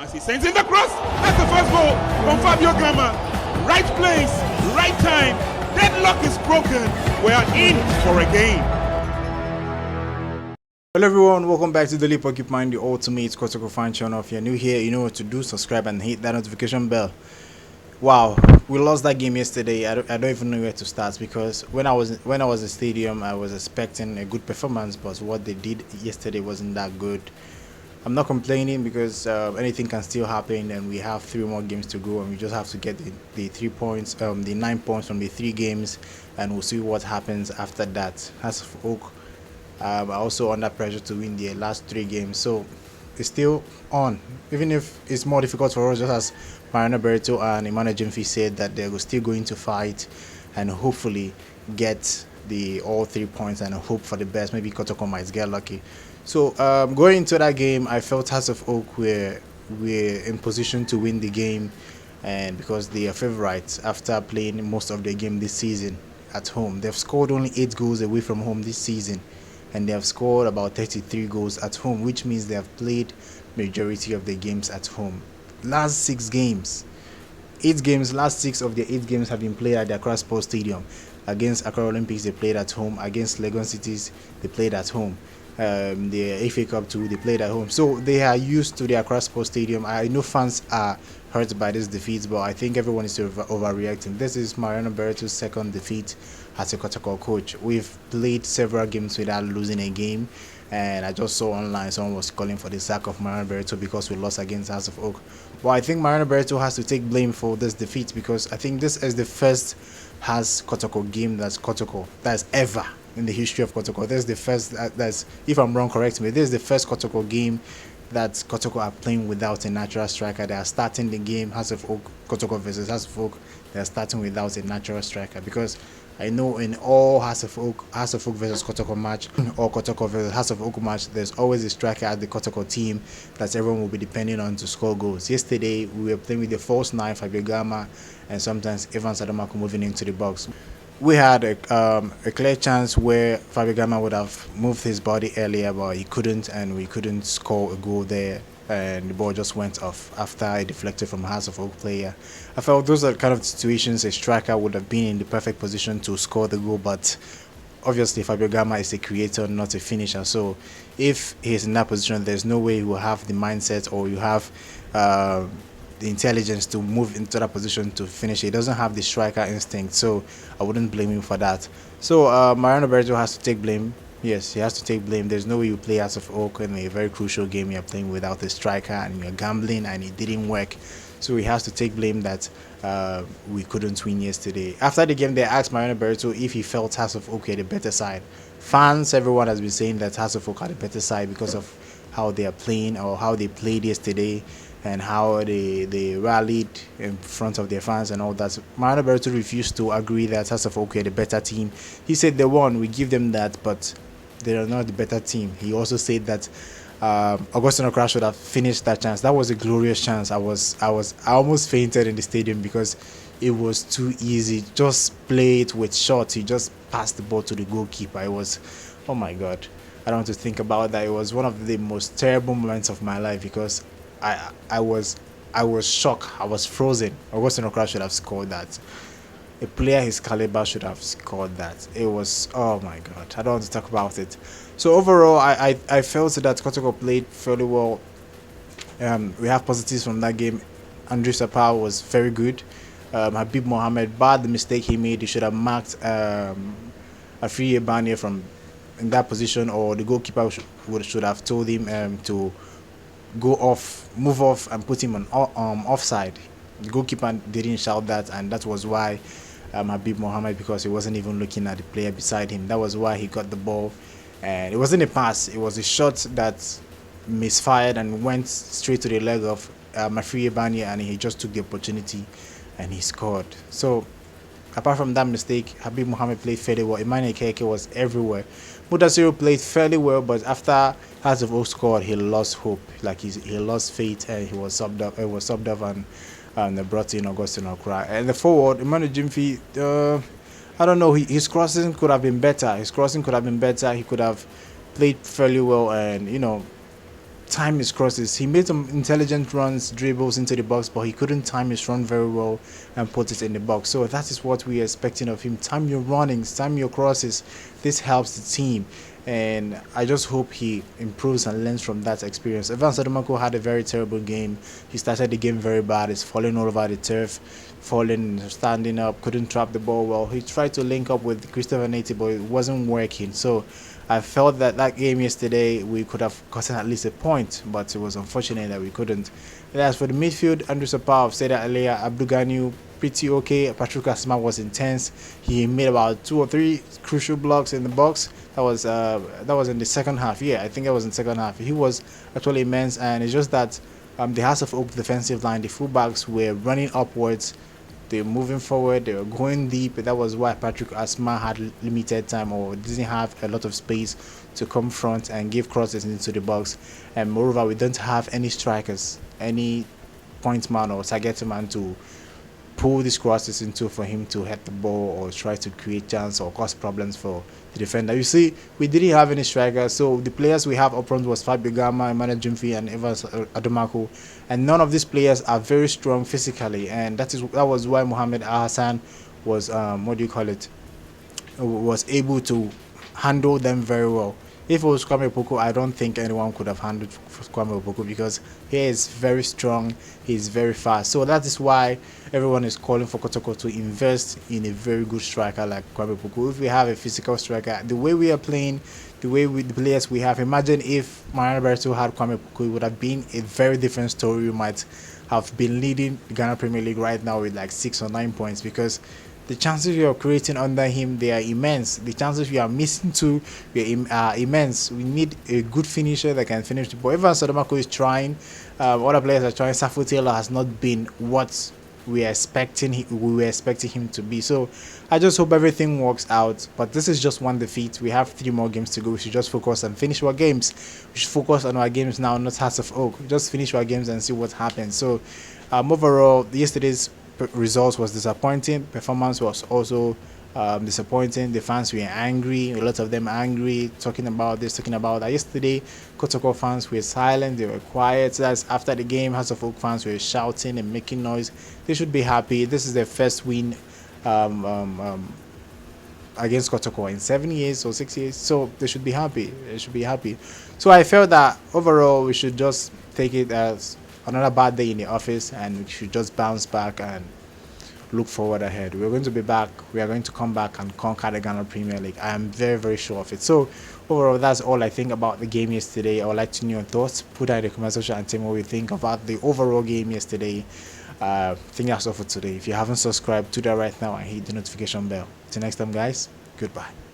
As he sends in the cross, that's the first goal from Fabio Gama. Right place, right time. Deadlock is broken. We are in for a game. Hello everyone, welcome back to Daily Porcupine, the ultimate KOTOKO fan channel. If you're new here, you know what to do. Subscribe and hit that notification bell. Wow, we lost that game yesterday. I don't even know where to start, because when I was in the stadium, I was expecting a good performance, but what they did yesterday wasn't that good. I'm not complaining, because anything can still happen, and we have 3 more games to go, and we just have to get the 3 points, the 9 points from the 3 games, and we'll see what happens after that. As for Oak, are also under pressure to win the last 3 games, so it's still on, even if it's more difficult for us, just as Mariano Berto and Emmanuel Jimfi said that they're still going to fight and hopefully get all 3 points and hope for the best. Maybe KOTOKO might get lucky. So going into that game, I felt House of Oak were in position to win the game, and because they are favorites after playing most of their game this season at home. They've scored only 8 goals away from home this season, and they have scored about 33 goals at home, which means they have played majority of the games at home. Last 6 games, 8 games, last 6 of the 8 games have been played at the Accra Sports Stadium. Against Accra Olympics, they played at home. Against Legon Cities, they played at home. The FA Cup too, they played at home. So they are used to the Accra Sports Stadium. I know fans are hurt by this defeat, but I think everyone is overreacting. This is Mariano Berto's second defeat as a KOTOKO coach. We've played several games without losing a game, and I just saw online someone was calling for the sack of Mariano Berto because we lost against House of Oak. But I think Mariano Berto has to take blame for this defeat, because I think this is the first KOTOKO game that's ever in the history of KOTOKO. This is the first, that's, if I'm wrong, correct me, this is the first KOTOKO game that KOTOKO are playing without a natural striker. They are starting the game, House of Oak, KOTOKO versus House of Oak, they are starting without a natural striker, because I know in all House of Oak versus KOTOKO match, or KOTOKO versus House of Oak match, there's always a striker at the KOTOKO team that everyone will be depending on to score goals. Yesterday, we were playing with the false 9, Fabio Gama, and sometimes Evans Adamako moving into the box. We had a clear chance where Fabio Gama would have moved his body earlier, but he couldn't, and we couldn't score a goal there, and the ball just went off after it deflected from a House of Oak player. I felt those are the kind of situations a striker would have been in the perfect position to score the goal, but obviously Fabio Gama is a creator, not a finisher. So if he's in that position, there's no way he will have the mindset, or you have the intelligence to move into that position to finish. He doesn't have the striker instinct, so I wouldn't blame him for that. So Mariano Berto has to take blame. Yes, he has to take blame. There's no way you play House of Oak in a very crucial game. You're playing without a striker and you're gambling and it didn't work. So he has to take blame that we couldn't win yesterday. After the game, they asked Mariano Berto if he felt House of Oak had a better side. Fans, everyone has been saying that House of Oak had a better side because of how they are playing, or how they played yesterday, and how they rallied in front of their fans and all that. Mariano Berto refused to agree that House of Oak had a better team. He said they won, we give them that, but they are not the better team. He also said that Augustine Okra should have finished that chance. That was a glorious chance. I almost fainted in the stadium because it was too easy. Just play it with shots. He just passed the ball to the goalkeeper. It was, oh my God, I don't want to think about that. It was one of the most terrible moments of my life, because I was shocked. I was frozen. Augustine Okra should have scored that. A player his caliber should have scored that. It was, oh my God, I don't want to talk about it. So overall, I felt that KOTOKO played fairly well. We have positives from that game. Andrew Sapau was very good. Habib Mohammed, bad the mistake he made. He should have marked Afriye Banye from in that position, or the goalkeeper should have told him to go off, move off, and put him on offside. The goalkeeper didn't shout that, and that was why Habib Mohammed, because he wasn't even looking at the player beside him, that was why he got the ball. And it wasn't a pass, it was a shot that misfired and went straight to the leg of Afriye Banye, and he just took the opportunity and he scored. So apart from that mistake, Habib Mohammed played fairly well. Emmanuel Keke was everywhere. Mudasiru played fairly well, but after House of Oak scored, he lost hope. Like he lost faith, and he was subbed up and they brought in Augustine Okra. And the forward, Emmanuel Jimfi, I don't know, his crossing could have been better. He could have played fairly well, and time his crosses. He made some intelligent runs, dribbles into the box, but he couldn't time his run very well and put it in the box. So that is what we are expecting of him. Time your runnings, time your crosses. This helps the team, and I just hope he improves and learns from that experience. Evan Sadomako had a very terrible game. He started the game very bad. He's falling all over the turf, falling, standing up, couldn't trap the ball well. He tried to link up with Christopher Naty, but it wasn't working. So I felt that game yesterday we could have gotten at least a point, but it was unfortunate that we couldn't. And as for the midfield, Andrew Sapar, I've said that earlier, Abdul Ganiu, pretty okay. Patrick Asma was intense. He made about 2 or 3 crucial blocks in the box. That was in the second half. Yeah, I think it was in the second half. He was actually immense, and it's just that the House of Oak defensive line, the fullbacks were running upwards. They were moving forward, they were going deep. That was why Patrick Asma had limited time or didn't have a lot of space to come front and give crosses into the box. And moreover, we don't have any strikers, any point man or target man to pull these crosses into for him to hit the ball or try to create chance or cause problems for the defender. You see, we didn't have any strikers, so the players we have up front was Fabio Gama, Emmanuel Jumfi, and Evans Adomako, and none of these players are very strong physically, and that was why Mohamed Hassan was was able to handle them very well. If it was Kwame Opoku, I don't think anyone could have handled Kwame Opoku because he is very strong, he is very fast. So that is why everyone is calling for Kotoko to invest in a very good striker like Kwame Opoku. If we have a physical striker, the way we are playing, the players we have, imagine if Mariano Berto had Kwame Opoku, it would have been a very different story. We might have been leading the Ghana Premier League right now with like 6 or 9 points because the chances we are creating under him, they are immense. The chances we are missing too, are immense. We need a good finisher that can finish the ball. Even Sadomako is trying. Other players are trying. Safu Taylor has not been what we were expecting him to be. So I just hope everything works out. But this is just one defeat. We have 3 more games to go. We should just focus and finish our games. We should focus on our games now, not House of Oak. Just finish our games and see what happens. So overall, yesterday's results was disappointing. Performance was also disappointing. The fans were angry. A lot of them angry, talking about this, talking about that. Yesterday, KOTOKO fans were silent. They were quiet. That's after the game. House of Oak fans were shouting and making noise. They should be happy. This is their first win against KOTOKO in 7 years or 6 years. So they should be happy. They should be happy. So I felt that overall we should just take it as another bad day in the office and we should just bounce back and look forward ahead. We're going to be back. We are going to come back and conquer the Ghana Premier League. I am very, very sure of it. So overall, that's all I think about the game yesterday. I would like to know your thoughts. Put that in the comment section and tell me what you think about the overall game yesterday. I think that's all for today. If you haven't subscribed, do that right now and hit the notification bell. Till next time, guys. Goodbye.